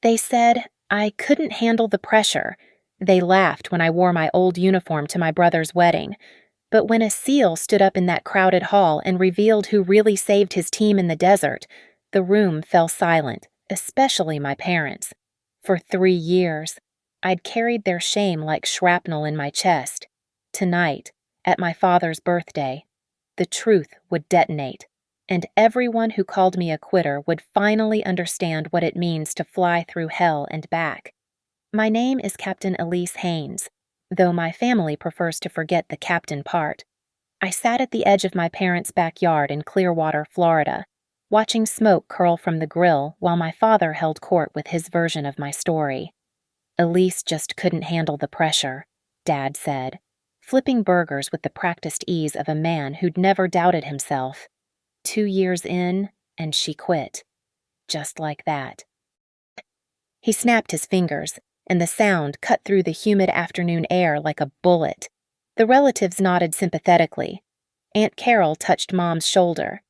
They said I couldn't handle the pressure. They laughed when I wore my old uniform to my brother's wedding. But when a SEAL stood up in that crowded hall and revealed who really saved his team in the desert, the room fell silent, especially my parents. For 3 years, I'd carried their shame like shrapnel in my chest. Tonight, at my father's birthday, the truth would detonate, and everyone who called me a quitter would finally understand what it means to fly through hell and back. My name is Captain Elise Haynes, though my family prefers to forget the captain part. I sat at the edge of my parents' backyard in Clearwater, Florida, watching smoke curl from the grill while my father held court with his version of my story. Elise just couldn't handle the pressure, Dad said, flipping burgers with the practiced ease of a man who'd never doubted himself. 2 years in, and she quit. Just like that. He snapped his fingers, and the sound cut through the humid afternoon air like a bullet. The relatives nodded sympathetically. Aunt Carol touched Mom's shoulder.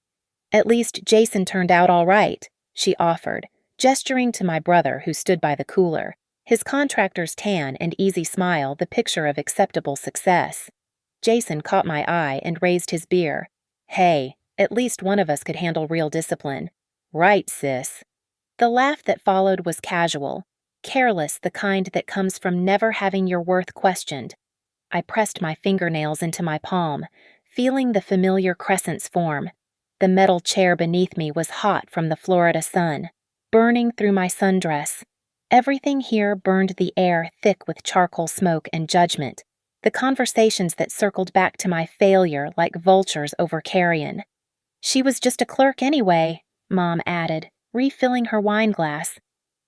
"At least Jason turned out all right," she offered, gesturing to my brother who stood by the cooler, his contractor's tan and easy smile the picture of acceptable success. Jason caught my eye and raised his beer. "Hey, at least one of us could handle real discipline." "Right, sis." The laugh that followed was casual, careless, the kind that comes from never having your worth questioned. I pressed my fingernails into my palm, feeling the familiar crescents form. The metal chair beneath me was hot from the Florida sun, burning through my sundress. Everything here burned the air thick with charcoal smoke and judgment, the conversations that circled back to my failure like vultures over carrion. "She was just a clerk anyway," Mom added, refilling her wine glass.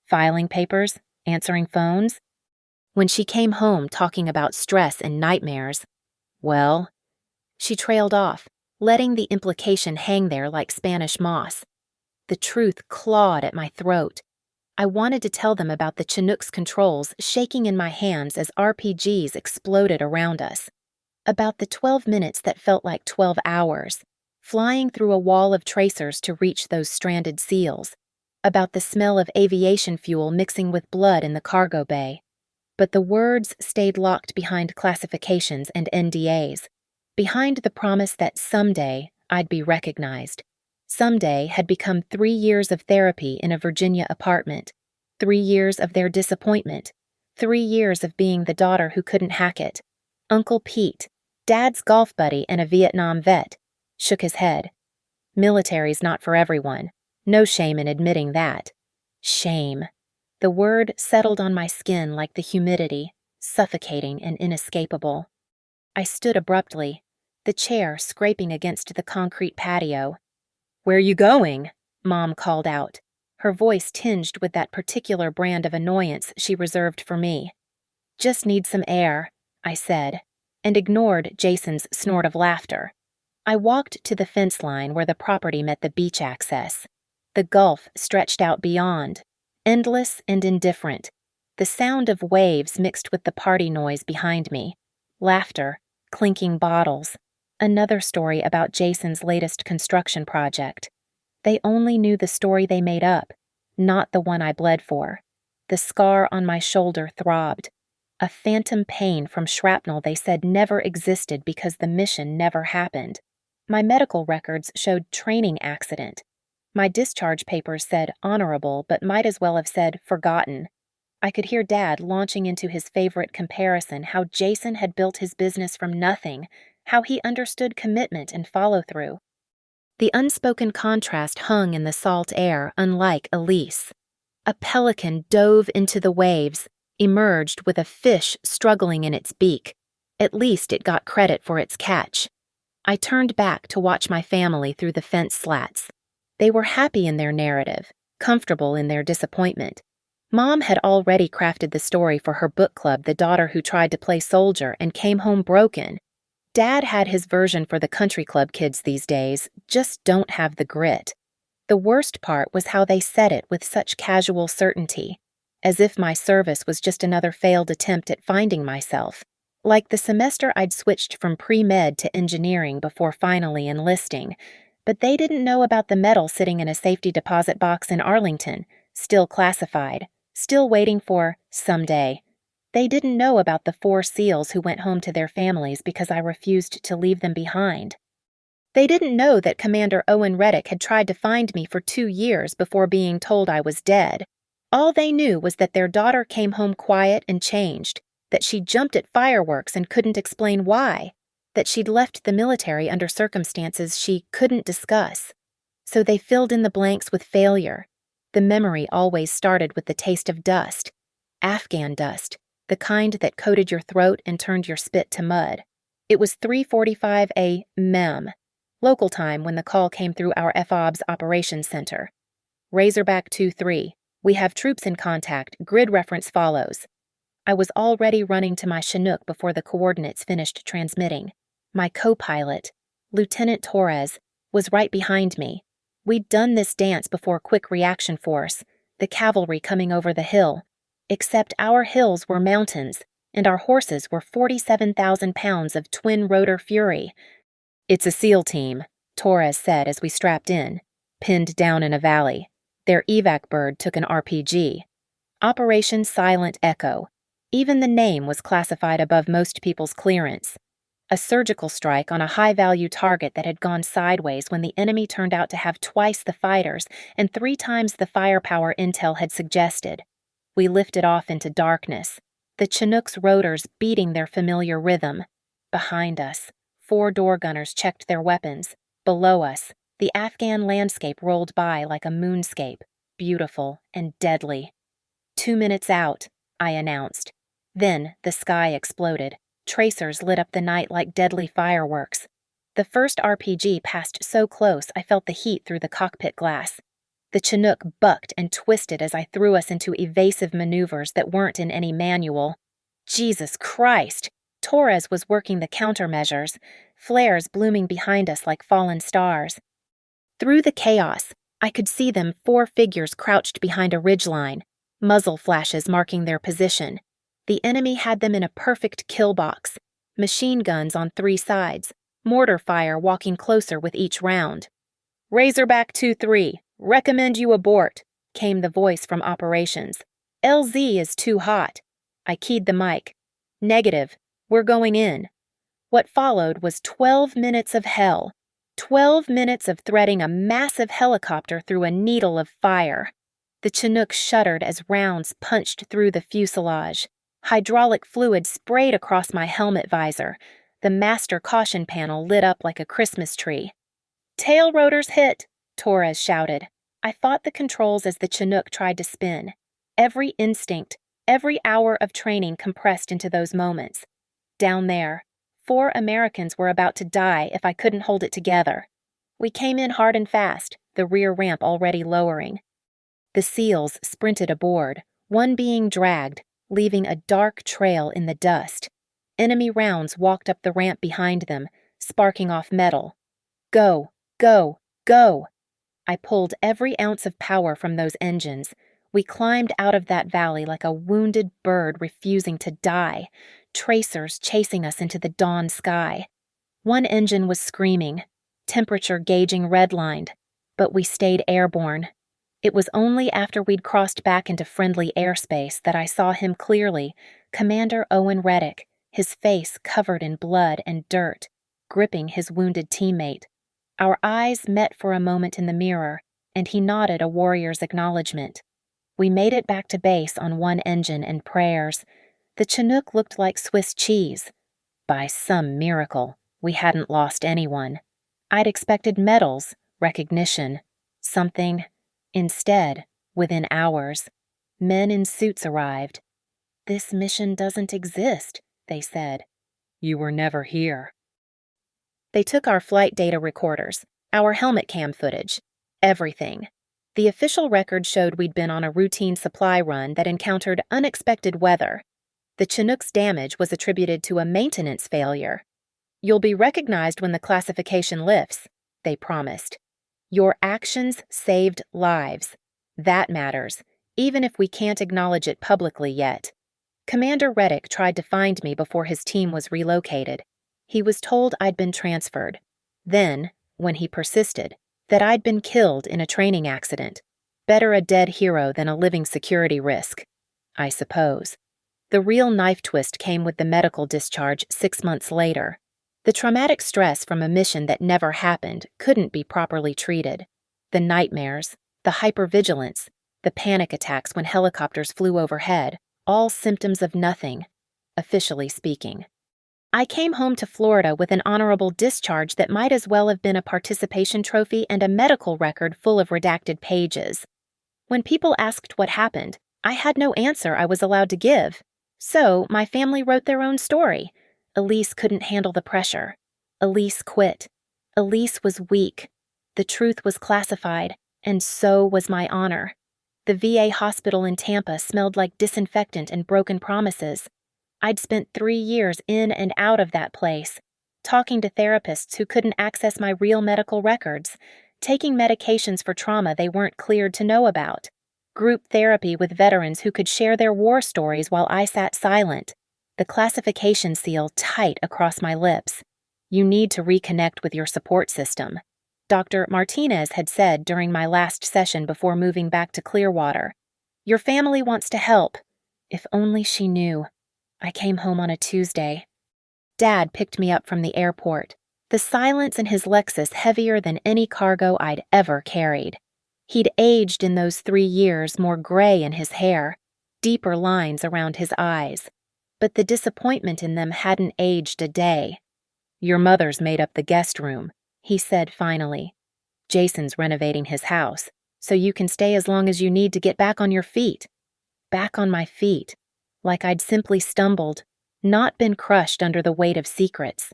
"Filing papers, answering phones." When she came home talking about stress and nightmares, "Well," she trailed off, letting the implication hang there like Spanish moss. The truth clawed at my throat. I wanted to tell them about the Chinook's controls shaking in my hands as RPGs exploded around us, about the 12 minutes that felt like 12 hours, flying through a wall of tracers to reach those stranded SEALs, about the smell of aviation fuel mixing with blood in the cargo bay. But the words stayed locked behind classifications and NDAs, behind the promise that someday I'd be recognized. Someday had become 3 years of therapy in a Virginia apartment, 3 years of their disappointment, 3 years of being the daughter who couldn't hack it. Uncle Pete, Dad's golf buddy and a Vietnam vet, shook his head. "Military's not for everyone. No shame in admitting that." Shame. The word settled on my skin like the humidity, suffocating and inescapable. I stood abruptly, the chair scraping against the concrete patio. "Where you going?" Mom called out, her voice tinged with that particular brand of annoyance she reserved for me. "Just need some air," I said, and ignored Jason's snort of laughter. I walked to the fence line where the property met the beach access. The gulf stretched out beyond, endless and indifferent, the sound of waves mixed with the party noise behind me. Laughter, clinking bottles, another story about Jason's latest construction project. They only knew the story they made up, not the one I bled for. The scar on my shoulder throbbed, a phantom pain from shrapnel they said never existed because the mission never happened. My medical records showed training accident. My discharge papers said honorable but might as well have said forgotten. I could hear Dad launching into his favorite comparison, how Jason had built his business from nothing, how he understood commitment and follow-through. The unspoken contrast hung in the salt air, unlike Elise. A pelican dove into the waves, emerged with a fish struggling in its beak. At least it got credit for its catch. I turned back to watch my family through the fence slats. They were happy in their narrative, comfortable in their disappointment. Mom had already crafted the story for her book club, The Daughter Who Tried to Play Soldier and Came Home Broken. Dad had his version for the country club kids these days, just don't have the grit. The worst part was how they said it with such casual certainty, as if my service was just another failed attempt at finding myself, like the semester I'd switched from pre-med to engineering before finally enlisting. But they didn't know about the medal sitting in a safety deposit box in Arlington, still classified, still waiting for someday. They didn't know about the 4 SEALs who went home to their families because I refused to leave them behind. They didn't know that Commander Owen Reddick had tried to find me for 2 years before being told I was dead. All they knew was that their daughter came home quiet and changed, that she jumped at fireworks and couldn't explain why, that she'd left the military under circumstances she couldn't discuss. So they filled in the blanks with failure. The memory always started with the taste of dust, Afghan dust, the kind that coated your throat and turned your spit to mud. It was 3:45 a.m. local time when the call came through our FOBS operations center. Razorback 2-3, we have troops in contact, grid reference follows. I was already running to my Chinook before the coordinates finished transmitting. My co-pilot, Lieutenant Torres, was right behind me. We'd done this dance before Quick Reaction Force, the cavalry coming over the hill, except our hills were mountains, and our horses were 47,000 pounds of twin-rotor fury. "It's a SEAL team," Torres said as we strapped in, pinned down in a valley. Their evac bird took an RPG. Operation Silent Echo. Even the name was classified above most people's clearance. A surgical strike on a high-value target that had gone sideways when the enemy turned out to have twice the fighters and 3 times the firepower intel had suggested. We lifted off into darkness, the Chinook's rotors beating their familiar rhythm. Behind us, 4 door gunners checked their weapons. Below us, the Afghan landscape rolled by like a moonscape, beautiful and deadly. 2 minutes out, I announced. Then the sky exploded. Tracers lit up the night like deadly fireworks. The first RPG passed so close I felt the heat through the cockpit glass. The Chinook bucked and twisted as I threw us into evasive maneuvers that weren't in any manual. Jesus Christ! Torres was working the countermeasures, flares blooming behind us like fallen stars. Through the chaos, I could see them 4 figures crouched behind a ridgeline, muzzle flashes marking their position. The enemy had them in a perfect kill box, machine guns on 3 sides, mortar fire walking closer with each round. "Razorback 2-3, recommend you abort," came the voice from operations. "LZ is too hot." I keyed the mic. "Negative, we're going in." What followed was 12 minutes of hell. 12 minutes of threading a massive helicopter through a needle of fire. The Chinook shuddered as rounds punched through the fuselage. Hydraulic fluid sprayed across my helmet visor. The master caution panel lit up like a Christmas tree. "Tail rotors hit," Torres shouted. I fought the controls as the Chinook tried to spin. Every instinct, every hour of training compressed into those moments. Down there, 4 Americans were about to die if I couldn't hold it together. We came in hard and fast, the rear ramp already lowering. The SEALs sprinted aboard, one being dragged, leaving a dark trail in the dust. Enemy rounds walked up the ramp behind them, sparking off metal. Go, go, go! I pulled every ounce of power from those engines. We climbed out of that valley like a wounded bird refusing to die, tracers chasing us into the dawn sky. One engine was screaming, temperature gauging redlined, but we stayed airborne. It was only after we'd crossed back into friendly airspace that I saw him clearly, Commander Owen Reddick, his face covered in blood and dirt, gripping his wounded teammate. Our eyes met for a moment in the mirror, and he nodded a warrior's acknowledgement. We made it back to base on one engine and prayers. The Chinook looked like Swiss cheese. By some miracle, we hadn't lost anyone. I'd expected medals, recognition, something. Instead, within hours, men in suits arrived. "This mission doesn't exist," they said. "You were never here." They took our flight data recorders, our helmet cam footage, everything. The official record showed we'd been on a routine supply run that encountered unexpected weather. The Chinook's damage was attributed to a maintenance failure. "You'll be recognized when the classification lifts," they promised. "Your actions saved lives. That matters, even if we can't acknowledge it publicly yet." Commander Reddick tried to find me before his team was relocated. He was told I'd been transferred. Then, when he persisted, that I'd been killed in a training accident. Better a dead hero than a living security risk, I suppose. The real knife twist came with the medical discharge 6 months later. The traumatic stress from a mission that never happened couldn't be properly treated. The nightmares, the hypervigilance, the panic attacks when helicopters flew overhead, all symptoms of nothing, officially speaking. I came home to Florida with an honorable discharge that might as well have been a participation trophy and a medical record full of redacted pages. When people asked what happened, I had no answer I was allowed to give. So my family wrote their own story. Elise couldn't handle the pressure. Elise quit. Elise was weak. The truth was classified, and so was my honor. The VA hospital in Tampa smelled like disinfectant and broken promises. I'd spent 3 years in and out of that place, talking to therapists who couldn't access my real medical records, taking medications for trauma they weren't cleared to know about, group therapy with veterans who could share their war stories while I sat silent, the classification seal tight across my lips. You need to reconnect with your support system. Dr. Martinez had said during my last session before moving back to Clearwater. Your family wants to help. If only she knew. I came home on a Tuesday. Dad picked me up from the airport, the silence in his Lexus heavier than any cargo I'd ever carried. He'd aged in those 3 years, more gray in his hair, deeper lines around his eyes. But the disappointment in them hadn't aged a day. Your mother's made up the guest room, he said finally. Jason's renovating his house, so you can stay as long as you need to get back on your feet. Back on my feet, like I'd simply stumbled, not been crushed under the weight of secrets.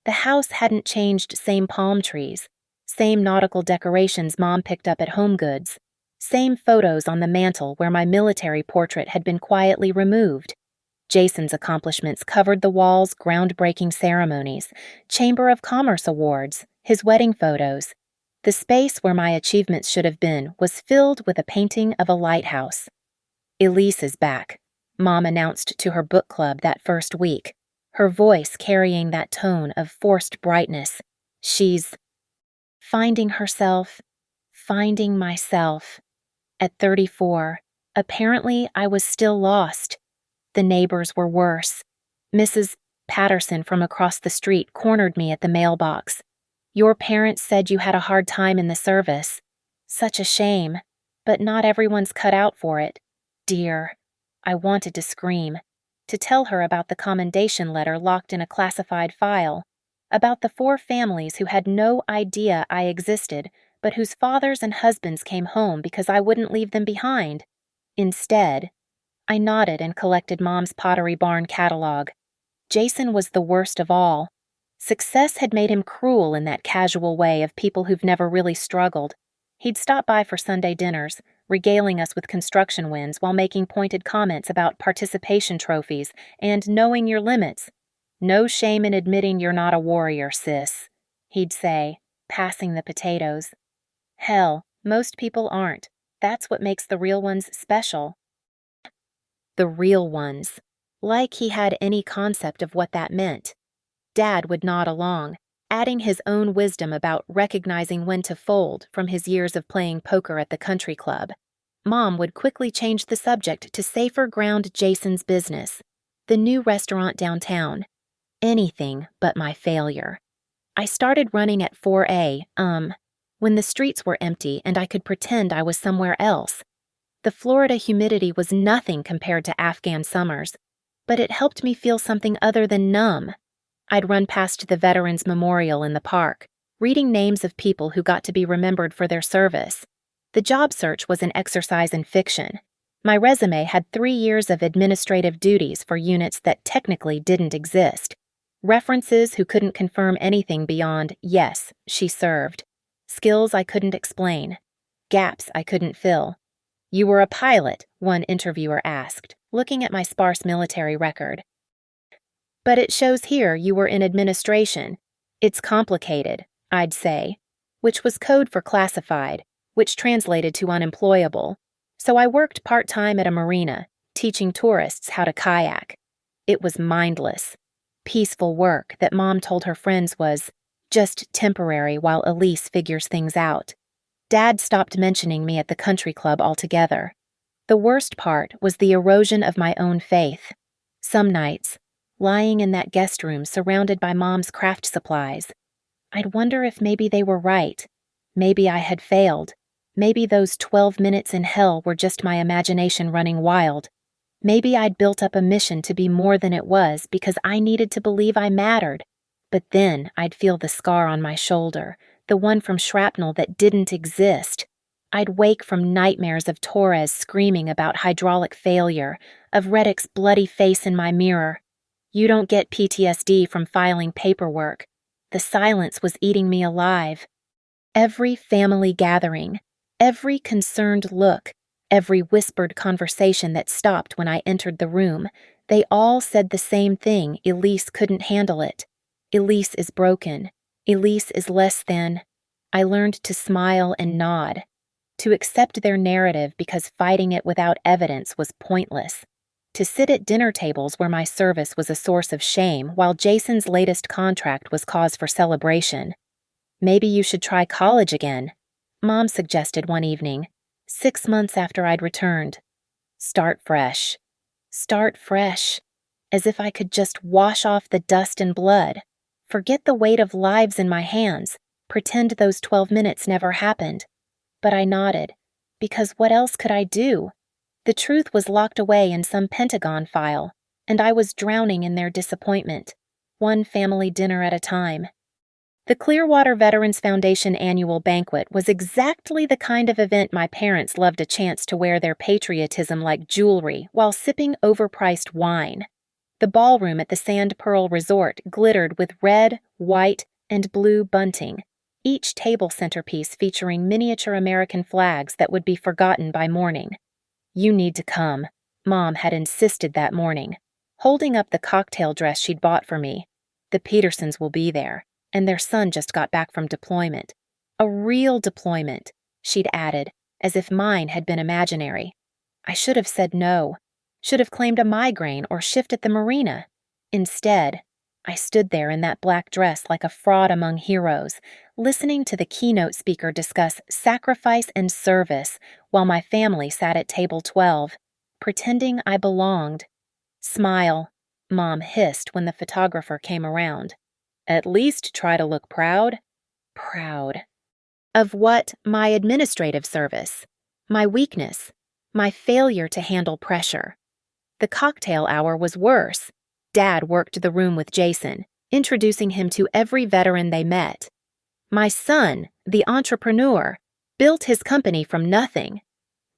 The house hadn't changed, same palm trees, same nautical decorations Mom picked up at HomeGoods, same photos on the mantle where my military portrait had been quietly removed. Jason's accomplishments covered the walls, groundbreaking ceremonies, Chamber of Commerce awards, his wedding photos. The space where my achievements should have been was filled with a painting of a lighthouse. Elise is back, Mom announced to her book club that first week, her voice carrying that tone of forced brightness. She's finding herself, finding myself. At 34, apparently I was still lost. The neighbors were worse. Mrs. Patterson from across the street cornered me at the mailbox. Your parents said you had a hard time in the service. Such a shame, but not everyone's cut out for it. Dear, I wanted to scream, to tell her about the commendation letter locked in a classified file, about the 4 families who had no idea I existed, but whose fathers and husbands came home because I wouldn't leave them behind. Instead, I nodded and collected Mom's Pottery Barn catalog. Jason was the worst of all. Success had made him cruel in that casual way of people who've never really struggled. He'd stop by for Sunday dinners, regaling us with construction wins while making pointed comments about participation trophies and knowing your limits. No shame in admitting you're not a warrior, sis, he'd say, passing the potatoes. Hell, most people aren't. That's what makes the real ones special. The real ones. Like he had any concept of what that meant. Dad would nod along, adding his own wisdom about recognizing when to fold from his years of playing poker at the country club. Mom would quickly change the subject to safer ground Jason's business, the new restaurant downtown. Anything but my failure. I started running at 4A, when the streets were empty and I could pretend I was somewhere else. The Florida humidity was nothing compared to Afghan summers, but it helped me feel something other than numb. I'd run past the Veterans Memorial in the park, reading names of people who got to be remembered for their service. The job search was an exercise in fiction. My resume had 3 years of administrative duties for units that technically didn't exist. References who couldn't confirm anything beyond, yes, she served. Skills I couldn't explain. Gaps I couldn't fill. You were a pilot, one interviewer asked, looking at my sparse military record. But it shows here you were in administration. It's complicated, I'd say, which was code for classified, which translated to unemployable. So I worked part-time at a marina, teaching tourists how to kayak. It was mindless, peaceful work that Mom told her friends was just temporary while Elise figures things out. Dad stopped mentioning me at the country club altogether. The worst part was the erosion of my own faith. Some nights, lying in that guest room surrounded by Mom's craft supplies, I'd wonder if maybe they were right. Maybe I had failed. Maybe those 12 minutes in hell were just my imagination running wild. Maybe I'd built up a mission to be more than it was because I needed to believe I mattered. But then I'd feel the scar on my shoulder, the one from shrapnel that didn't exist. I'd wake from nightmares of Torres screaming about hydraulic failure, of Reddick's bloody face in my mirror. You don't get PTSD from filing paperwork. The silence was eating me alive. Every family gathering, every concerned look, every whispered conversation that stopped when I entered the room, they all said the same thing: Elise couldn't handle it. Elise is broken. Elise is less than. I learned to smile and nod, to accept their narrative because fighting it without evidence was pointless, to sit at dinner tables where my service was a source of shame while Jason's latest contract was cause for celebration. Maybe you should try college again, Mom suggested one evening, 6 months after I'd returned. Start fresh. Start fresh. As if I could just wash off the dust and blood, forget the weight of lives in my hands, pretend those 12 minutes never happened. But I nodded, because what else could I do? The truth was locked away in some Pentagon file, and I was drowning in their disappointment, one family dinner at a time. The Clearwater Veterans Foundation annual banquet was exactly the kind of event my parents loved, a chance to wear their patriotism like jewelry while sipping overpriced wine. The ballroom at the Sand Pearl Resort glittered with red, white, and blue bunting, each table centerpiece featuring miniature American flags that would be forgotten by morning. You need to come, Mom had insisted that morning, holding up the cocktail dress she'd bought for me. The Petersons will be there, and their son just got back from deployment. A real deployment, she'd added, as if mine had been imaginary. I should have said no, should have claimed a migraine or shift at the marina. Instead, I stood there in that black dress like a fraud among heroes, listening to the keynote speaker discuss sacrifice and service while my family sat at table 12, pretending I belonged. Smile, Mom hissed when the photographer came around. At least try to look proud. Proud. Of what? My administrative service. My weakness. My failure to handle pressure. The cocktail hour was worse. Dad worked the room with Jason, introducing him to every veteran they met. My son, the entrepreneur, built his company from nothing.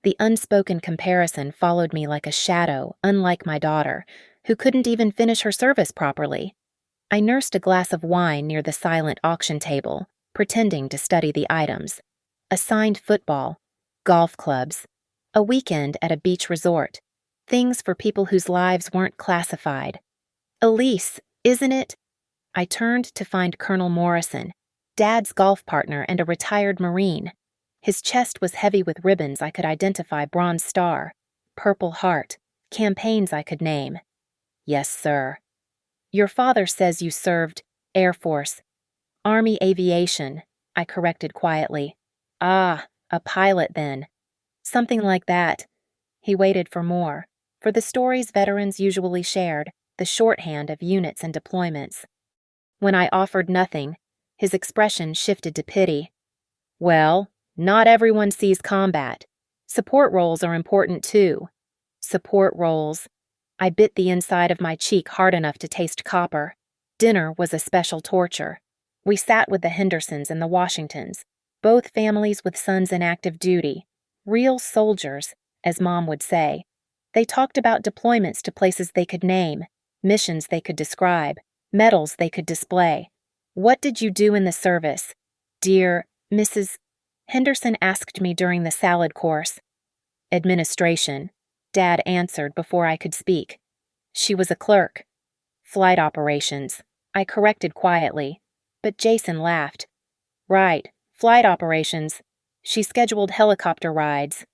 The unspoken comparison followed me like a shadow, unlike my daughter, who couldn't even finish her service properly. I nursed a glass of wine near the silent auction table, pretending to study the items. Assigned football, golf clubs, a weekend at a beach resort, things for people whose lives weren't classified. Elise, isn't it? I turned to find Colonel Morrison, Dad's golf partner and a retired Marine. His chest was heavy with ribbons I could identify: Bronze Star, Purple Heart, campaigns I could name. Yes, sir. Your father says you served Air Force, Army Aviation, I corrected quietly. Ah, a pilot then. Something like that. He waited for more, for the stories veterans usually shared, the shorthand of units and deployments. When I offered nothing, his expression shifted to pity. Well, not everyone sees combat. Support roles are important too. Support roles. I bit the inside of my cheek hard enough to taste copper. Dinner was a special torture. We sat with the Hendersons and the Washingtons, both families with sons in active duty. Real soldiers, as Mom would say. They talked about deployments to places they could name, missions they could describe, medals they could display. What did you do in the service? Dear Mrs. Henderson asked me during the salad course. Administration, Dad answered before I could speak. She was a clerk. Flight operations, I corrected quietly, but Jason laughed. Right, flight operations. She scheduled helicopter rides.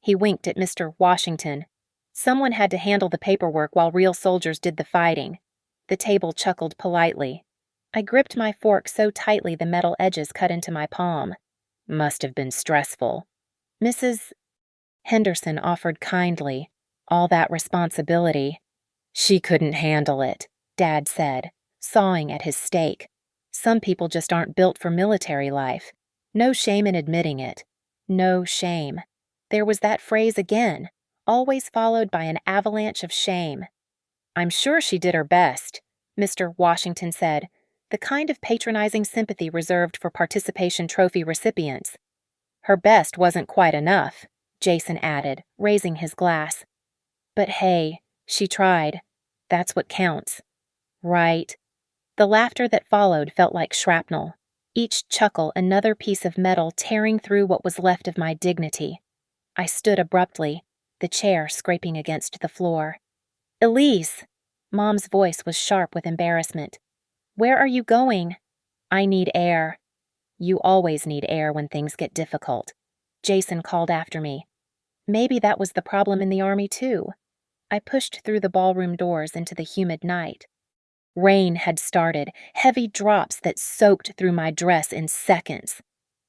He winked at Mr. Washington. Someone had to handle the paperwork while real soldiers did the fighting. The table chuckled politely. I gripped my fork so tightly the metal edges cut into my palm. Must have been stressful. Mrs. Henderson offered kindly. All that responsibility. She couldn't handle it, Dad said, sawing at his steak. Some people just aren't built for military life. No shame in admitting it. No shame. There was that phrase again, always followed by an avalanche of shame. I'm sure she did her best, Mr. Washington said, the kind of patronizing sympathy reserved for participation trophy recipients. Her best wasn't quite enough, Jason added, raising his glass. But hey, she tried. That's what counts. Right. The laughter that followed felt like shrapnel, each chuckle another piece of metal tearing through what was left of my dignity. I stood abruptly, the chair scraping against the floor. Elise! Mom's voice was sharp with embarrassment. Where are you going? I need air. You always need air when things get difficult. Jason called after me. Maybe that was the problem in the army, too. I pushed through the ballroom doors into the humid night. Rain had started, heavy drops that soaked through my dress in seconds.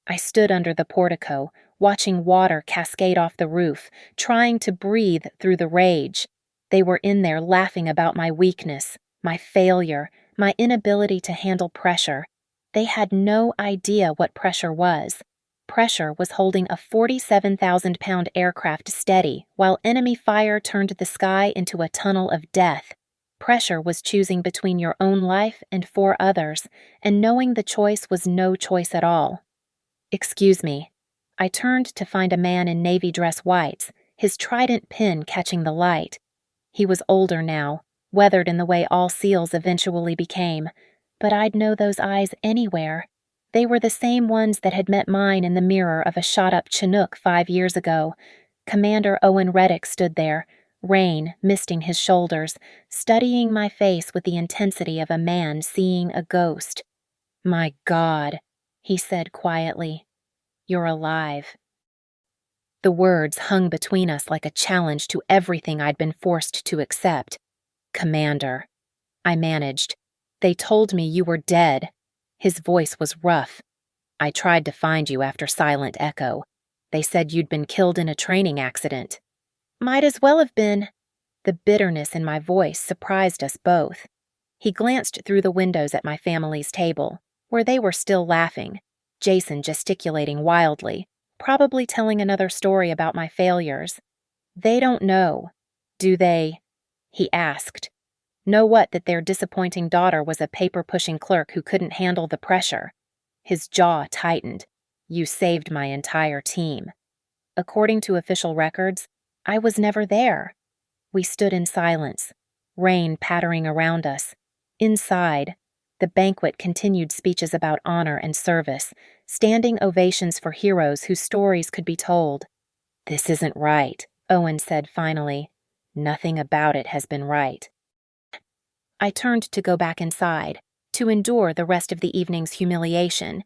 I stood under the portico, watching water cascade off the roof, trying to breathe through the rage. They were in there laughing about my weakness, my failure, my inability to handle pressure. They had no idea what pressure was. Pressure was holding a 47,000-pound aircraft steady while enemy fire turned the sky into a tunnel of death. Pressure was choosing between your own life and 4 others, and knowing the choice was no choice at all. Excuse me. I turned to find a man in navy dress whites, his trident pin catching the light. He was older now, weathered in the way all SEALs eventually became, but I'd know those eyes anywhere. They were the same ones that had met mine in the mirror of a shot-up Chinook 5 years ago. Commander Owen Reddick stood there, rain misting his shoulders, studying my face with the intensity of a man seeing a ghost. My God, he said quietly, you're alive. The words hung between us like a challenge to everything I'd been forced to accept. Commander. I managed. They told me you were dead. His voice was rough. I tried to find you after Silent Echo. They said you'd been killed in a training accident. Might as well have been. The bitterness in my voice surprised us both. He glanced through the windows at my family's table, where they were still laughing, Jason gesticulating wildly, probably telling another story about my failures. They don't know, do they? He asked. Know what, that their disappointing daughter was a paper-pushing clerk who couldn't handle the pressure. His jaw tightened. You saved my entire team. According to official records, I was never there. We stood in silence, rain pattering around us. Inside, the banquet continued speeches about honor and service, standing ovations for heroes whose stories could be told. This isn't right, Owen said finally. Nothing about it has been right. I turned to go back inside, to endure the rest of the evening's humiliation.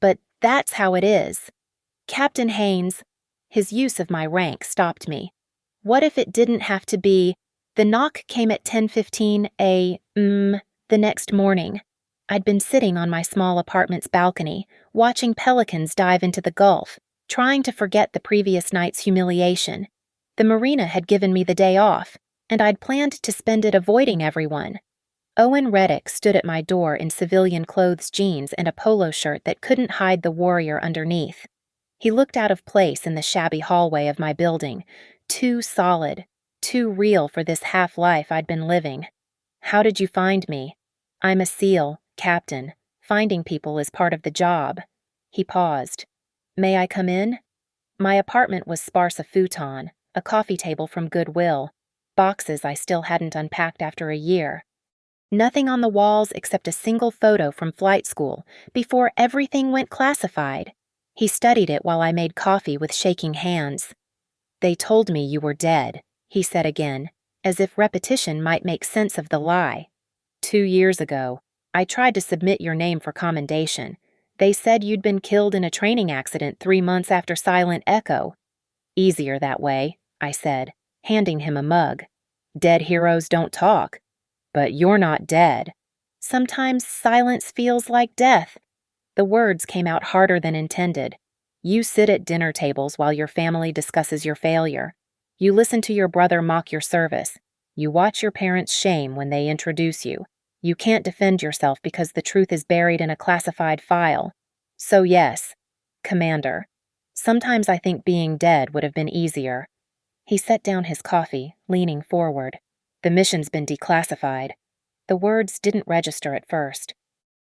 But that's how it is. Captain Haynes, his use of my rank stopped me. What if it didn't have to be? The knock came at 10:15 the next morning. I'd been sitting on my small apartment's balcony, watching pelicans dive into the Gulf, trying to forget the previous night's humiliation. The marina had given me the day off, and I'd planned to spend it avoiding everyone. Owen Reddick stood at my door in civilian clothes jeans and a polo shirt that couldn't hide the warrior underneath. He looked out of place in the shabby hallway of my building, too solid, too real for this half-life I'd been living. How did you find me? I'm a SEAL, Captain. Finding people is part of the job. He paused. May I come in? My apartment was sparse of futon, a coffee table from Goodwill, boxes I still hadn't unpacked after a year. Nothing on the walls except a single photo from flight school before everything went classified. He studied it while I made coffee with shaking hands. They told me you were dead, he said again, as if repetition might make sense of the lie. 2 years ago, I tried to submit your name for commendation. They said you'd been killed in a training accident 3 months after Silent Echo. Easier that way, I said, handing him a mug. Dead heroes don't talk. But you're not dead. Sometimes silence feels like death. The words came out harder than intended. You sit at dinner tables while your family discusses your failure. You listen to your brother mock your service. You watch your parents shame when they introduce you. You can't defend yourself because the truth is buried in a classified file. So yes, Commander, sometimes I think being dead would have been easier. He set down his coffee, leaning forward. The mission's been declassified. The words didn't register at first.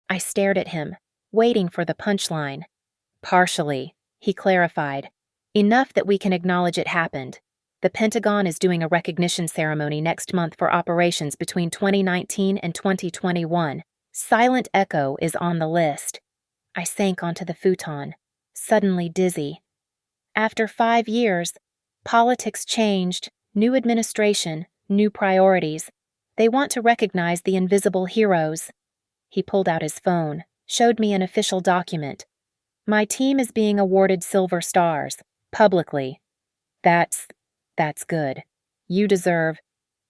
I stared at him, waiting for the punchline. Partially, he clarified. Enough that we can acknowledge it happened. The Pentagon is doing a recognition ceremony next month for operations between 2019 and 2021. Silent Echo is on the list. I sank onto the futon, suddenly dizzy. After 5 years, politics changed, new administration, new priorities. They want to recognize the invisible heroes. He pulled out his phone, showed me an official document. My team is being awarded silver stars, publicly. That's good. You deserve.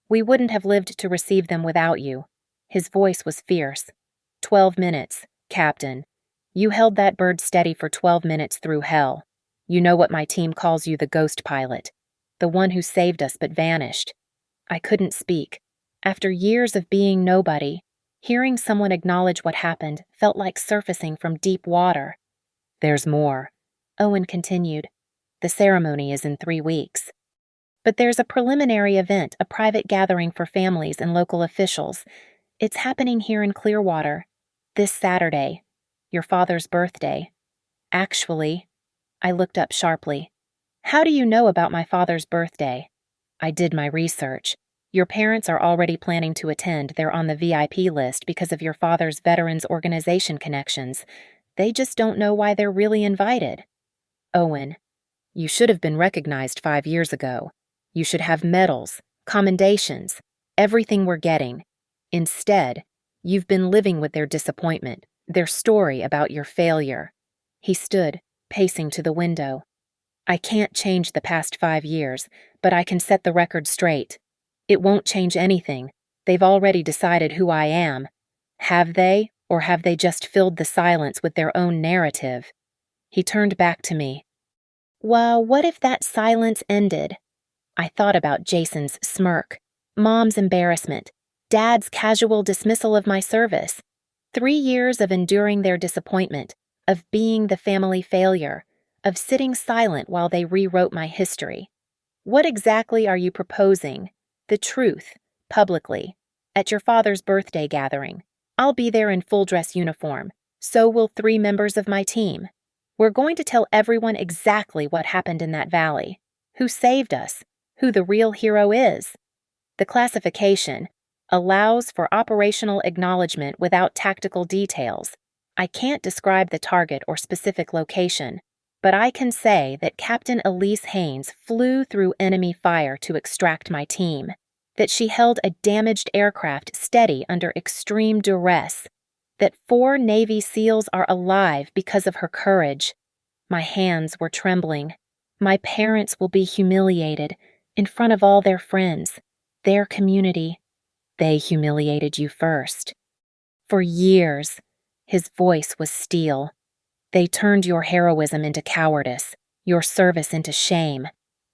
We wouldn't have lived to receive them without you. His voice was fierce. 12 minutes, Captain. You held that bird steady for 12 minutes through hell. You know what my team calls you, the ghost pilot. The one who saved us but vanished. I couldn't speak. After years of being nobody, hearing someone acknowledge what happened felt like surfacing from deep water. There's more, Owen continued. The ceremony is in 3 weeks. But there's a preliminary event, a private gathering for families and local officials. It's happening here in Clearwater, this Saturday, your father's birthday. Actually, I looked up sharply. How do you know about my father's birthday? I did my research. Your parents are already planning to attend. They're on the VIP list because of your father's Veterans Organization connections. They just don't know why they're really invited. Owen, you should have been recognized 5 years ago. You should have medals, commendations, everything we're getting. Instead, you've been living with their disappointment, their story about your failure. He stood, pacing to the window. I can't change the past 5 years, but I can set the record straight. It won't change anything. They've already decided who I am. Have they, or have they just filled the silence with their own narrative? He turned back to me. Well, what if that silence ended? I thought about Jason's smirk, Mom's embarrassment, Dad's casual dismissal of my service. 3 years of enduring their disappointment, of being the family failure, of sitting silent while they rewrote my history. What exactly are you proposing? The truth, publicly, at your father's birthday gathering. I'll be there in full dress uniform. So will 3 members of my team. We're going to tell everyone exactly what happened in that valley, who saved us, who the real hero is. The classification allows for operational acknowledgement without tactical details. I can't describe the target or specific location, but I can say that Captain Elise Haynes flew through enemy fire to extract my team, that she held a damaged aircraft steady under extreme duress, that 4 Navy SEALs are alive because of her courage. My hands were trembling. My parents will be humiliated in front of all their friends, their community. They humiliated you first. For years, his voice was steel. They turned your heroism into cowardice, your service into shame.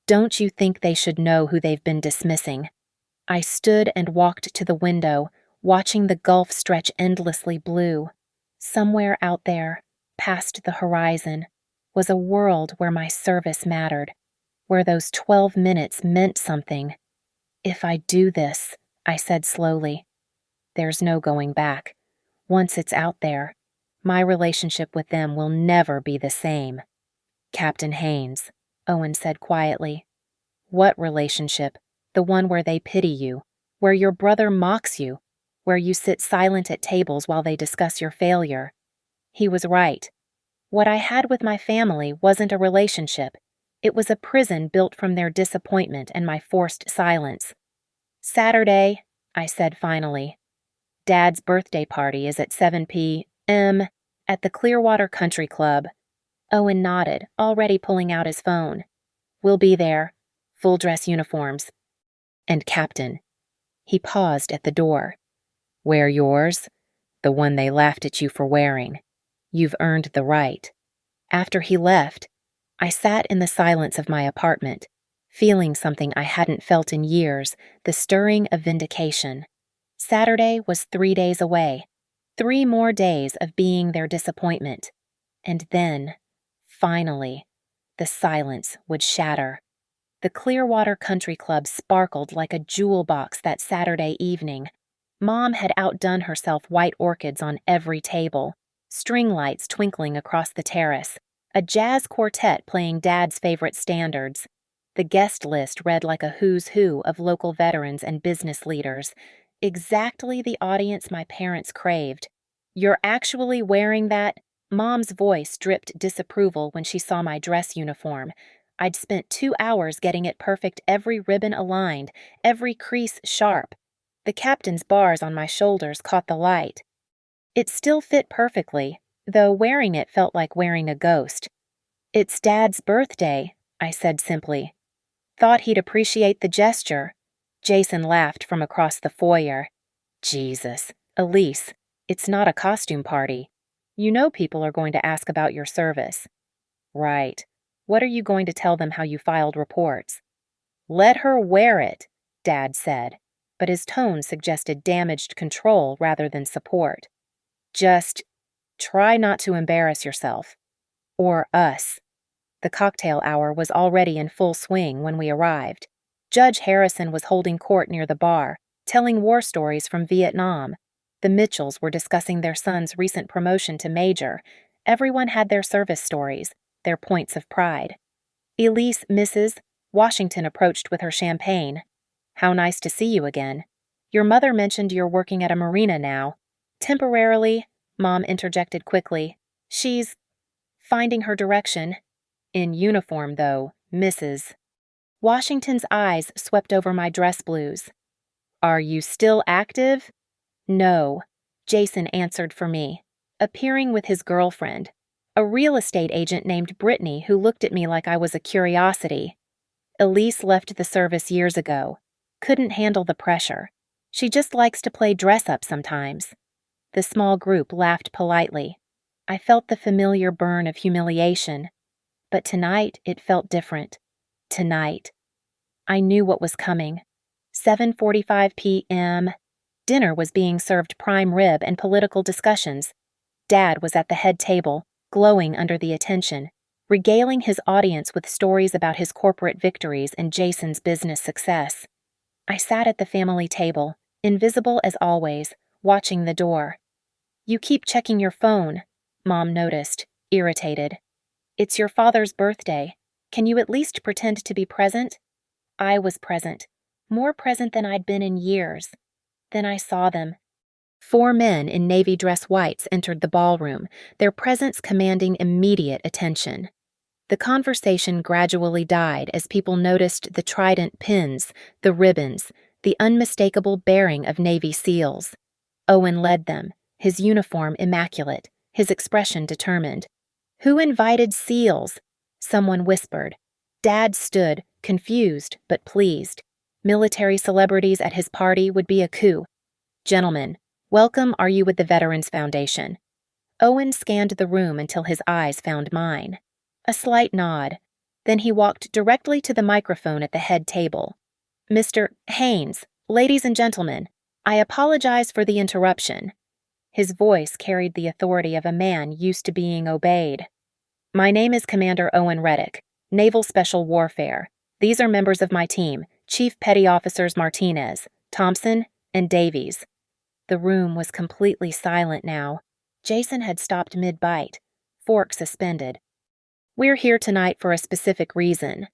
Don't you think they should know who they've been dismissing? I stood and walked to the window, watching the gulf stretch endlessly blue. Somewhere out there, past the horizon, was a world where my service mattered, where those 12 minutes meant something. If I do this, I said slowly, there's no going back. Once it's out there, my relationship with them will never be the same. Captain Haynes, Owen said quietly. What relationship? The one where they pity you, where your brother mocks you, where you sit silent at tables while they discuss your failure. He was right. What I had with my family wasn't a relationship. It was a prison built from their disappointment and my forced silence. Saturday, I said finally. Dad's birthday party is at 7 p.m. at the Clearwater Country Club. Owen nodded, already pulling out his phone. We'll be there. Full dress uniforms. And Captain. He paused at the door. Wear yours, the one they laughed at you for wearing. You've earned the right. After he left, I sat in the silence of my apartment, feeling something I hadn't felt in years, the stirring of vindication. Saturday was 3 days away, 3 more days of being their disappointment. And then, finally, the silence would shatter. The Clearwater Country Club sparkled like a jewel box that Saturday evening. Mom had outdone herself white orchids on every table, string lights twinkling across the terrace, a jazz quartet playing Dad's favorite standards. The guest list read like a who's who of local veterans and business leaders, exactly the audience my parents craved. "You're actually wearing that?" Mom's voice dripped disapproval when she saw my dress uniform. I'd spent 2 hours getting it perfect, every ribbon aligned, every crease sharp. The captain's bars on my shoulders caught the light. It still fit perfectly, though wearing it felt like wearing a ghost. "It's Dad's birthday," I said simply. "Thought he'd appreciate the gesture." Jason laughed from across the foyer. "Jesus, Elise, it's not a costume party. You know people are going to ask about your service." "Right. What are you going to tell them how you filed reports?" "Let her wear it," Dad said, but his tone suggested damaged control rather than support. "Just try not to embarrass yourself. Or us." The cocktail hour was already in full swing when we arrived. Judge Harrison was holding court near the bar, telling war stories from Vietnam. The Mitchells were discussing their son's recent promotion to major. Everyone had their service stories, their points of pride. "Elise, Mrs." Washington approached with her champagne. "How nice to see you again. Your mother mentioned you're working at a marina now." "Temporarily," Mom interjected quickly. "She's finding her direction." "In uniform, though, Mrs." Washington's eyes swept over my dress blues. "Are you still active?" "No," Jason answered for me, appearing with his girlfriend, a real estate agent named Brittany who looked at me like I was a curiosity. "Elise left the service years ago. Couldn't handle the pressure. She just likes to play dress-up sometimes." The small group laughed politely. I felt the familiar burn of humiliation. But tonight it felt different. Tonight. I knew what was coming. 7:45 p.m. Dinner was being served prime rib and political discussions. Dad was at the head table, glowing under the attention, regaling his audience with stories about his corporate victories and Jason's business success. I sat at the family table, invisible as always, watching the door. "You keep checking your phone," Mom noticed, irritated. "It's your father's birthday. Can you at least pretend to be present?" I was present, more present than I'd been in years. Then I saw them. 4 men in navy dress whites entered the ballroom, their presence commanding immediate attention. The conversation gradually died as people noticed the trident pins, the ribbons, the unmistakable bearing of Navy SEALs. Owen led them, his uniform immaculate, his expression determined. "Who invited SEALs?" Someone whispered. Dad stood, confused but pleased. Military celebrities at his party would be a coup. "Gentlemen, welcome. Are you with the Veterans Foundation?" Owen scanned the room until his eyes found mine. A slight nod. Then he walked directly to the microphone at the head table. "Mr. Haynes, ladies and gentlemen, I apologize for the interruption." His voice carried the authority of a man used to being obeyed. "My name is Commander Owen Reddick, Naval Special Warfare. These are members of my team, Chief Petty Officers Martinez, Thompson, and Davies." The room was completely silent now. Jason had stopped mid-bite, fork suspended. "We're here tonight for a specific reason,"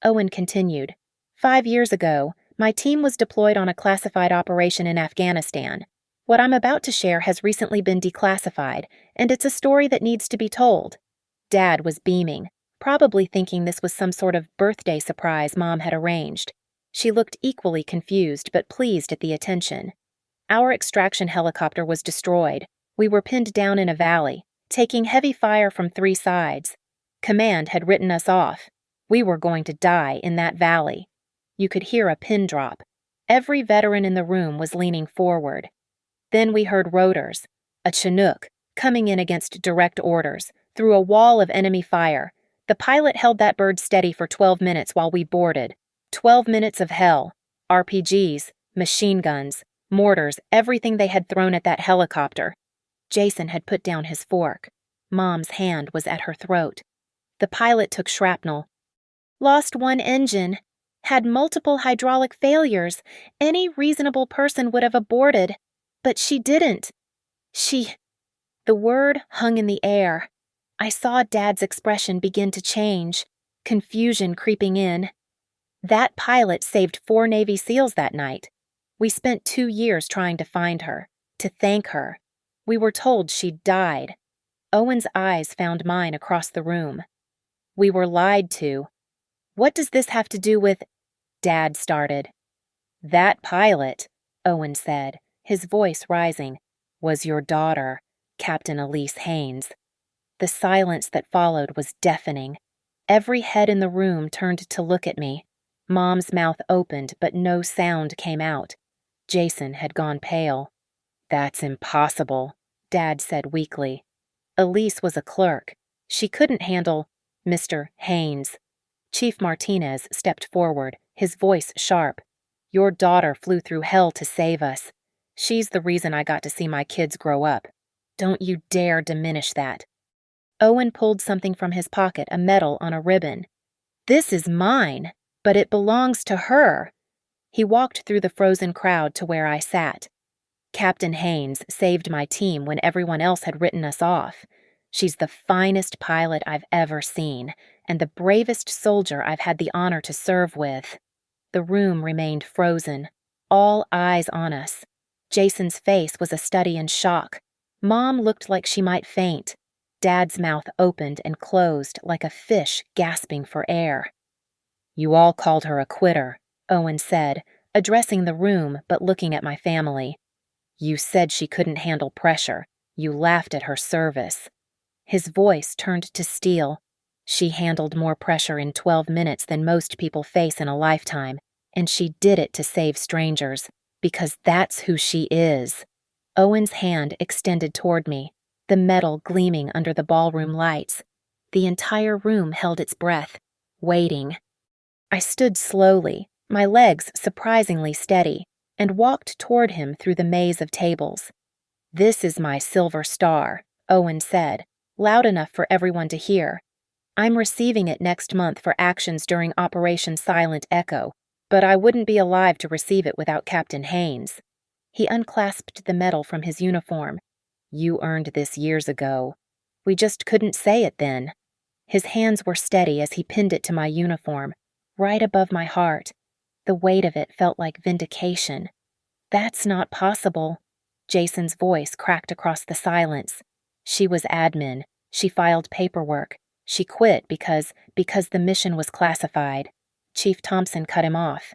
Owen continued. 5 years ago, my team was deployed on a classified operation in Afghanistan. What I'm about to share has recently been declassified, and it's a story that needs to be told." Dad was beaming, probably thinking this was some sort of birthday surprise Mom had arranged. She looked equally confused but pleased at the attention. "Our extraction helicopter was destroyed. We were pinned down in a valley, taking heavy fire from 3 sides. Command had written us off. We were going to die in that valley." You could hear a pin drop. Every veteran in the room was leaning forward. Then we heard rotors, a Chinook, coming in against direct orders, through a wall of enemy fire. The pilot held that bird steady for 12 minutes while we boarded. 12 minutes of hell. RPGs, machine guns, mortars, everything they had thrown at that helicopter. Jason had put down his fork. Mom's hand was at her throat. The pilot took shrapnel. Lost one engine. Had multiple hydraulic failures. Any reasonable person would have aborted. But she didn't. The word hung in the air. I saw Dad's expression begin to change, confusion creeping in. That pilot saved 4 Navy SEALs that night. We spent 2 years trying to find her, to thank her. We were told she'd died. Owen's eyes found mine across the room. We were lied to. What does this have to do with... Dad started. That pilot, Owen said, his voice rising, was your daughter, Captain Elise Haynes. The silence that followed was deafening. Every head in the room turned to look at me. Mom's mouth opened, but no sound came out. Jason had gone pale. That's impossible, Dad said weakly. Elise was a clerk. She couldn't handle Mr. Haynes. Chief Martinez stepped forward, his voice sharp. Your daughter flew through hell to save us. She's the reason I got to see my kids grow up. Don't you dare diminish that. Owen pulled something from his pocket, a medal on a ribbon. This is mine, but it belongs to her. He walked through the frozen crowd to where I sat. Captain Haynes saved my team when everyone else had written us off. She's the finest pilot I've ever seen, and the bravest soldier I've had the honor to serve with. The room remained frozen, all eyes on us. Jason's face was a study in shock. Mom looked like she might faint. Dad's mouth opened and closed like a fish gasping for air. You all called her a quitter, Owen said, addressing the room but looking at my family. You said she couldn't handle pressure. You laughed at her service. His voice turned to steel. She handled more pressure in 12 minutes than most people face in a lifetime, and she did it to save strangers, because that's who she is. Owen's hand extended toward me, the metal gleaming under the ballroom lights. The entire room held its breath, waiting. I stood slowly, my legs surprisingly steady, and walked toward him through the maze of tables. This is my silver star, Owen said, loud enough for everyone to hear. I'm receiving it next month for actions during Operation Silent Echo, but I wouldn't be alive to receive it without Captain Haynes. He unclasped the medal from his uniform. You earned this years ago. We just couldn't say it then. His hands were steady as he pinned it to my uniform, right above my heart. The weight of it felt like vindication. That's not possible. Jason's voice cracked across the silence. She was admin. She filed paperwork. She quit because the mission was classified. Chief Thompson cut him off.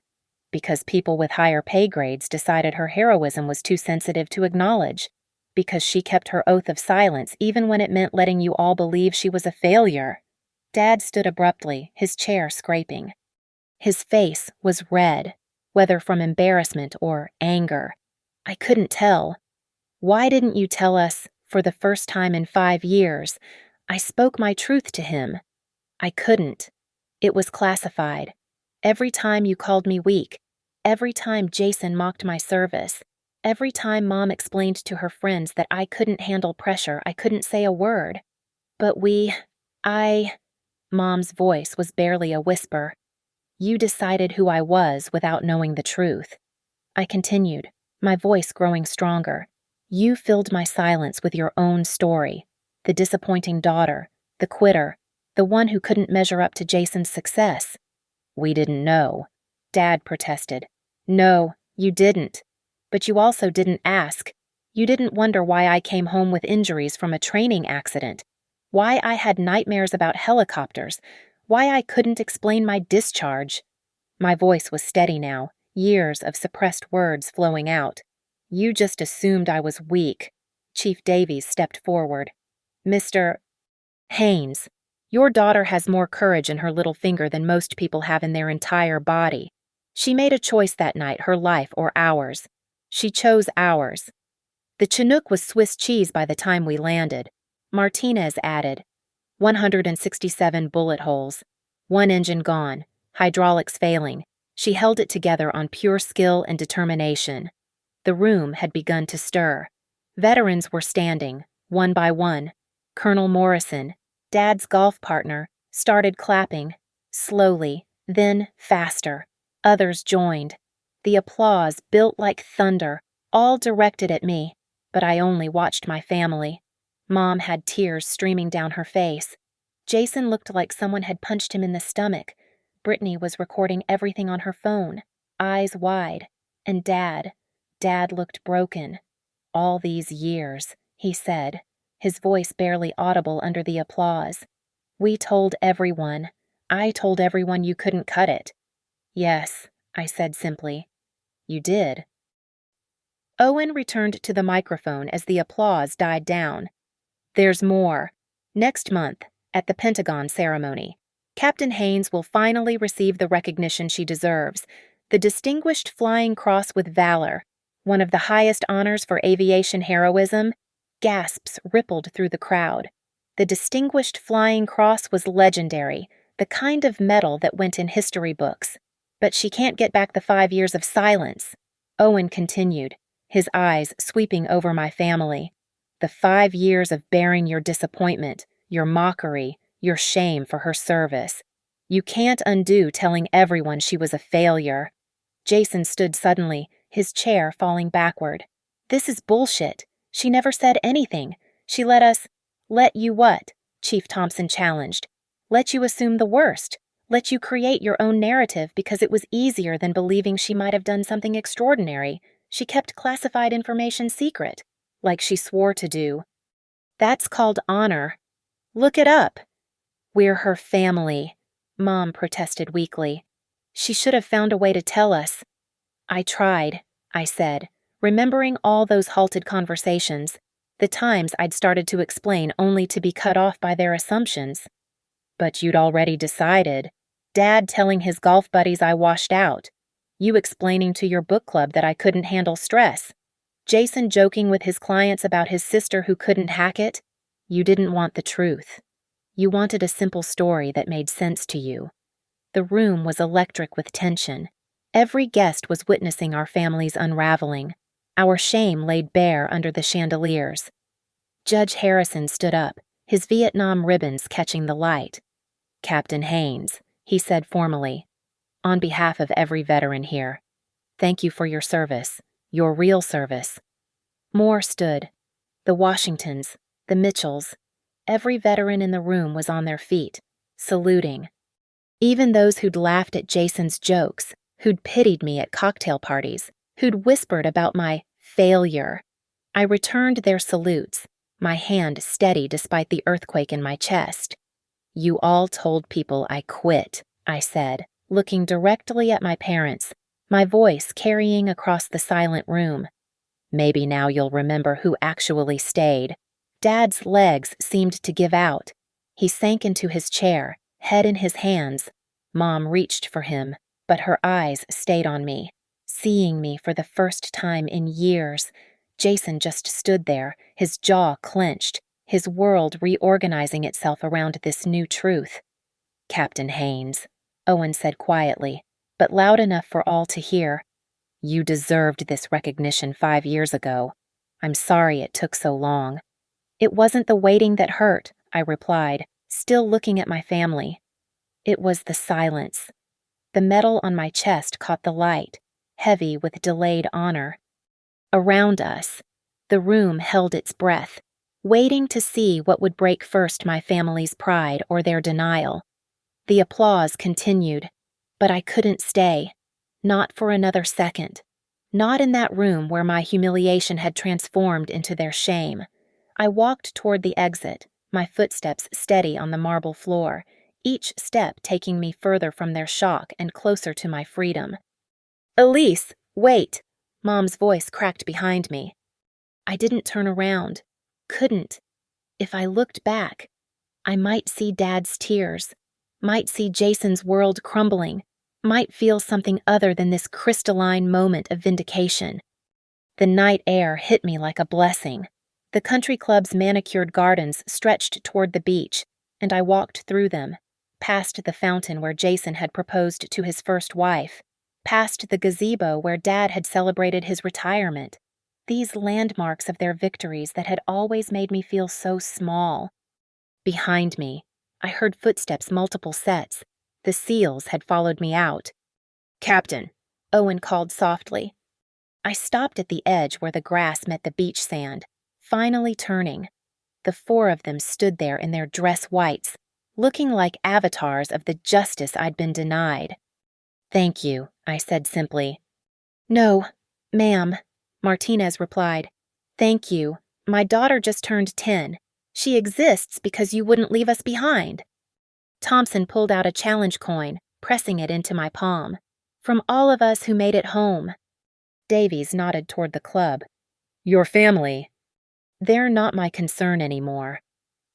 Because people with higher pay grades decided her heroism was too sensitive to acknowledge. Because she kept her oath of silence even when it meant letting you all believe she was a failure. Dad stood abruptly, his chair scraping. His face was red, whether from embarrassment or anger. I couldn't tell. Why didn't you tell us, for the first time in 5 years? I spoke my truth to him. I couldn't. It was classified. Every time you called me weak, every time Jason mocked my service, every time Mom explained to her friends that I couldn't handle pressure, I couldn't say a word. But Mom's voice was barely a whisper. You decided who I was without knowing the truth. I continued, my voice growing stronger. You filled my silence with your own story. The disappointing daughter, the quitter, the one who couldn't measure up to Jason's success. We didn't know. Dad protested. No, you didn't. But you also didn't ask. You didn't wonder why I came home with injuries from a training accident, why I had nightmares about helicopters, why I couldn't explain my discharge. My voice was steady now, years of suppressed words flowing out. You just assumed I was weak. Chief Davies stepped forward. Mr. Haynes, your daughter has more courage in her little finger than most people have in their entire body. She made a choice that night, her life or ours. She chose ours. The Chinook was Swiss cheese by the time we landed. Martinez added, 167 bullet holes. One engine gone, hydraulics failing. She held it together on pure skill and determination. The room had begun to stir. Veterans were standing, one by one. Colonel Morrison, Dad's golf partner, started clapping, slowly, then faster. Others joined. The applause built like thunder, all directed at me, but I only watched my family. Mom had tears streaming down her face. Jason looked like someone had punched him in the stomach. Brittany was recording everything on her phone, eyes wide. And Dad looked broken. All these years, he said, his voice barely audible under the applause. We told everyone. I told everyone you couldn't cut it. Yes, I said simply. You did. Owen returned to the microphone as the applause died down. There's more. Next month, at the Pentagon ceremony, Captain Haynes will finally receive the recognition she deserves, the Distinguished Flying Cross with Valor, one of the highest honors for aviation heroism. Gasps rippled through the crowd. The Distinguished Flying Cross was legendary, the kind of medal that went in history books. But she can't get back the 5 years of silence. Owen continued, his eyes sweeping over my family. The 5 years of bearing your disappointment, your mockery, your shame for her service. You can't undo telling everyone she was a failure. Jason stood suddenly, his chair falling backward. This is bullshit. She never said anything. She let us— Let you what? Chief Thompson challenged. Let you assume the worst. Let you create your own narrative because it was easier than believing she might have done something extraordinary. She kept classified information secret, like she swore to do. That's called honor. Look it up. We're her family, Mom protested weakly. She should have found a way to tell us. I tried, I said, remembering all those halted conversations, the times I'd started to explain only to be cut off by their assumptions. But you'd already decided. Dad telling his golf buddies I washed out. You explaining to your book club that I couldn't handle stress. Jason joking with his clients about his sister who couldn't hack it. You didn't want the truth. You wanted a simple story that made sense to you. The room was electric with tension. Every guest was witnessing our family's unraveling, our shame laid bare under the chandeliers. Judge Harrison stood up, his Vietnam ribbons catching the light. Captain Haynes, he said formally, on behalf of every veteran here, thank you for your service, your real service. More stood. The Washingtons, the Mitchells. Every veteran in the room was on their feet, saluting. Even those who'd laughed at Jason's jokes, who'd pitied me at cocktail parties, who'd whispered about my failure. I returned their salutes, my hand steady despite the earthquake in my chest. You all told people I quit, I said, looking directly at my parents, my voice carrying across the silent room. Maybe now you'll remember who actually stayed. Dad's legs seemed to give out. He sank into his chair, head in his hands. Mom reached for him, but her eyes stayed on me, seeing me for the first time in years. Jason just stood there, his jaw clenched, his world reorganizing itself around this new truth. Captain Haynes, Owen said quietly, but loud enough for all to hear. You deserved this recognition 5 years ago. I'm sorry it took so long. It wasn't the waiting that hurt, I replied, still looking at my family. It was the silence. The metal on my chest caught the light, heavy with delayed honor. Around us, the room held its breath, waiting to see what would break first, my family's pride or their denial. The applause continued, but I couldn't stay, not for another second, not in that room where my humiliation had transformed into their shame. I walked toward the exit, my footsteps steady on the marble floor, each step taking me further from their shock and closer to my freedom. Elise, wait! Mom's voice cracked behind me. I didn't turn around. Couldn't. If I looked back, I might see Dad's tears, might see Jason's world crumbling, might feel something other than this crystalline moment of vindication. The night air hit me like a blessing. The country club's manicured gardens stretched toward the beach, and I walked through them, past the fountain where Jason had proposed to his first wife, past the gazebo where Dad had celebrated his retirement, these landmarks of their victories that had always made me feel so small. Behind me, I heard footsteps multiple sets. The SEALs had followed me out. "Captain," Owen called softly. I stopped at the edge where the grass met the beach sand, finally turning. The four of them stood there in their dress whites, looking like avatars of the justice I'd been denied. "Thank you," I said simply. "No, ma'am," Martinez replied. "Thank you. My daughter just turned 10. She exists because you wouldn't leave us behind." Thompson pulled out a challenge coin, pressing it into my palm. "From all of us who made it home." Davies nodded toward the club. "Your family?" "They're not my concern anymore."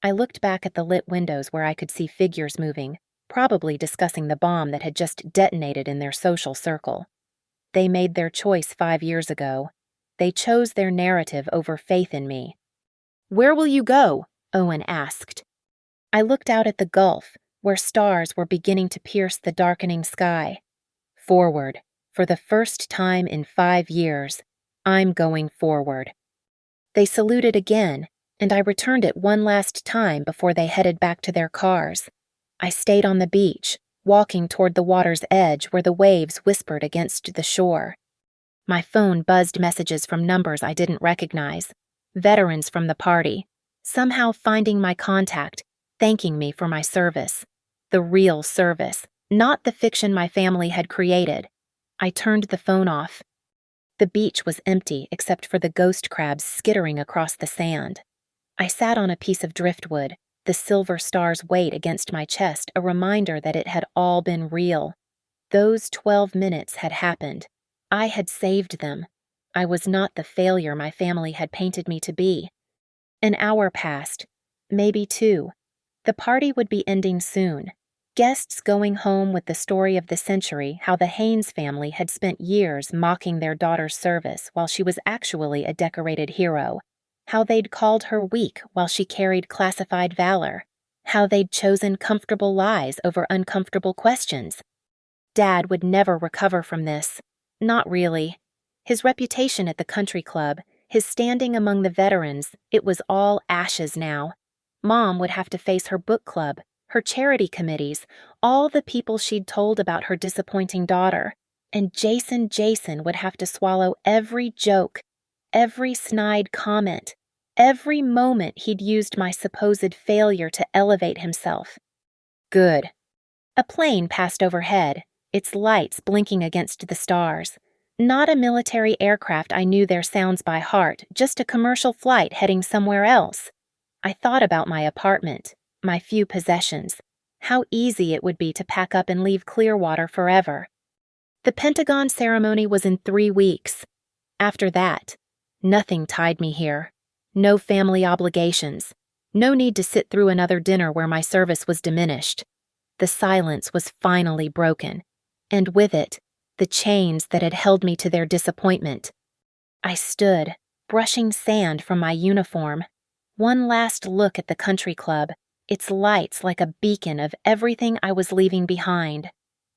I looked back at the lit windows where I could see figures moving, probably discussing the bomb that had just detonated in their social circle. They made their choice 5 years ago. They chose their narrative over faith in me. "Where will you go?" Owen asked. I looked out at the gulf, where stars were beginning to pierce the darkening sky. "Forward. For the first time in 5 years, I'm going forward." They saluted again, and I returned it one last time before they headed back to their cars. I stayed on the beach, walking toward the water's edge where the waves whispered against the shore. My phone buzzed messages from numbers I didn't recognize, veterans from the party, somehow finding my contact, thanking me for my service. The real service, not the fiction my family had created. I turned the phone off. The beach was empty except for the ghost crabs skittering across the sand. I sat on a piece of driftwood, the silver star's weight against my chest a reminder that it had all been real. Those 12 minutes had happened. I had saved them. I was not the failure my family had painted me to be. An hour passed, maybe 2. The party would be ending soon. Guests going home with the story of the century, how the Haynes family had spent years mocking their daughter's service while she was actually a decorated hero, how they'd called her weak while she carried classified valor, how they'd chosen comfortable lies over uncomfortable questions. Dad would never recover from this. Not really. His reputation at the country club, his standing among the veterans, it was all ashes now. Mom would have to face her book club, her charity committees, all the people she'd told about her disappointing daughter. And Jason would have to swallow every joke, every snide comment, every moment he'd used my supposed failure to elevate himself. Good. A plane passed overhead, its lights blinking against the stars. Not a military aircraft I knew their sounds by heart, just a commercial flight heading somewhere else. I thought about my apartment, my few possessions, how easy it would be to pack up and leave Clearwater forever. The Pentagon ceremony was in 3 weeks. After that, nothing tied me here. No family obligations. No need to sit through another dinner where my service was diminished. The silence was finally broken, and with it, the chains that had held me to their disappointment. I stood, brushing sand from my uniform. One last look at the country club, its lights like a beacon of everything I was leaving behind.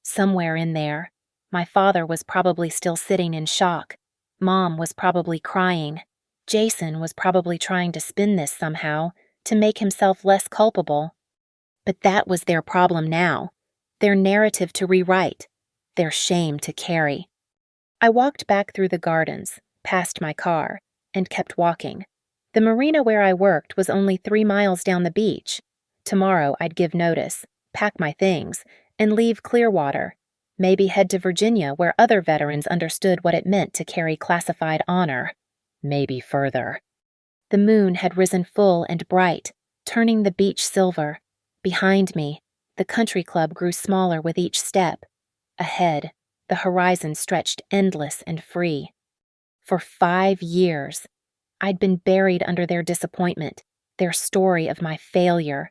Somewhere in there, my father was probably still sitting in shock. Mom was probably crying. Jason was probably trying to spin this somehow, to make himself less culpable. But that was their problem now, their narrative to rewrite, their shame to carry. I walked back through the gardens, past my car, and kept walking. The marina where I worked was only 3 miles down the beach. Tomorrow I'd give notice, pack my things, and leave Clearwater. Maybe head to Virginia where other veterans understood what it meant to carry classified honor. Maybe further. The moon had risen full and bright, turning the beach silver. Behind me, the country club grew smaller with each step. Ahead, the horizon stretched endless and free. For 5 years, I'd been buried under their disappointment, their story of my failure.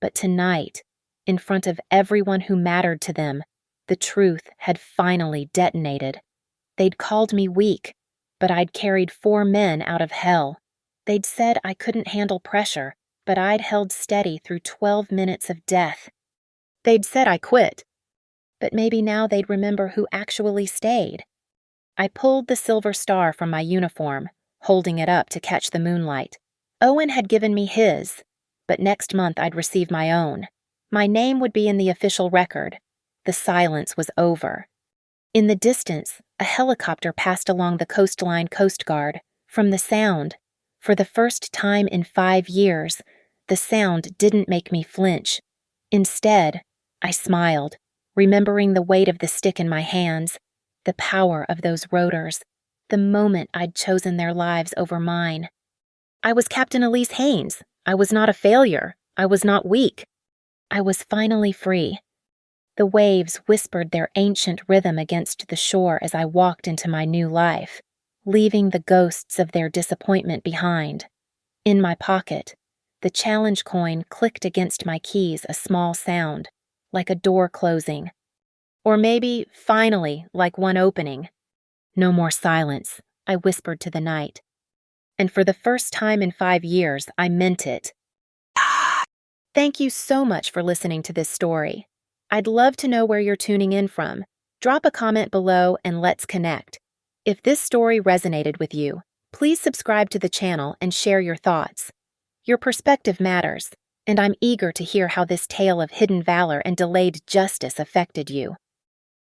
But tonight, in front of everyone who mattered to them, the truth had finally detonated. They'd called me weak, but I'd carried 4 men out of hell. They'd said I couldn't handle pressure, but I'd held steady through 12 minutes of death. They'd said I quit, but maybe now they'd remember who actually stayed. I pulled the silver star from my uniform, holding it up to catch the moonlight. Owen had given me his, but next month I'd receive my own. My name would be in the official record. The silence was over. In the distance, a helicopter passed along the coastline Coast Guard. From the sound, for the first time in 5 years, the sound didn't make me flinch. Instead, I smiled, remembering the weight of the stick in my hands, the power of those rotors, the moment I'd chosen their lives over mine. I was Captain Elise Haynes. I was not a failure. I was not weak. I was finally free. The waves whispered their ancient rhythm against the shore as I walked into my new life, leaving the ghosts of their disappointment behind. In my pocket, the challenge coin clicked against my keys, a small sound, like a door closing. Or maybe, finally, like one opening. No more silence, I whispered to the night. And for the first time in 5 years, I meant it. Thank you so much for listening to this story. I'd love to know where you're tuning in from. Drop a comment below and let's connect. If this story resonated with you, please subscribe to the channel and share your thoughts. Your perspective matters, and I'm eager to hear how this tale of hidden valor and delayed justice affected you.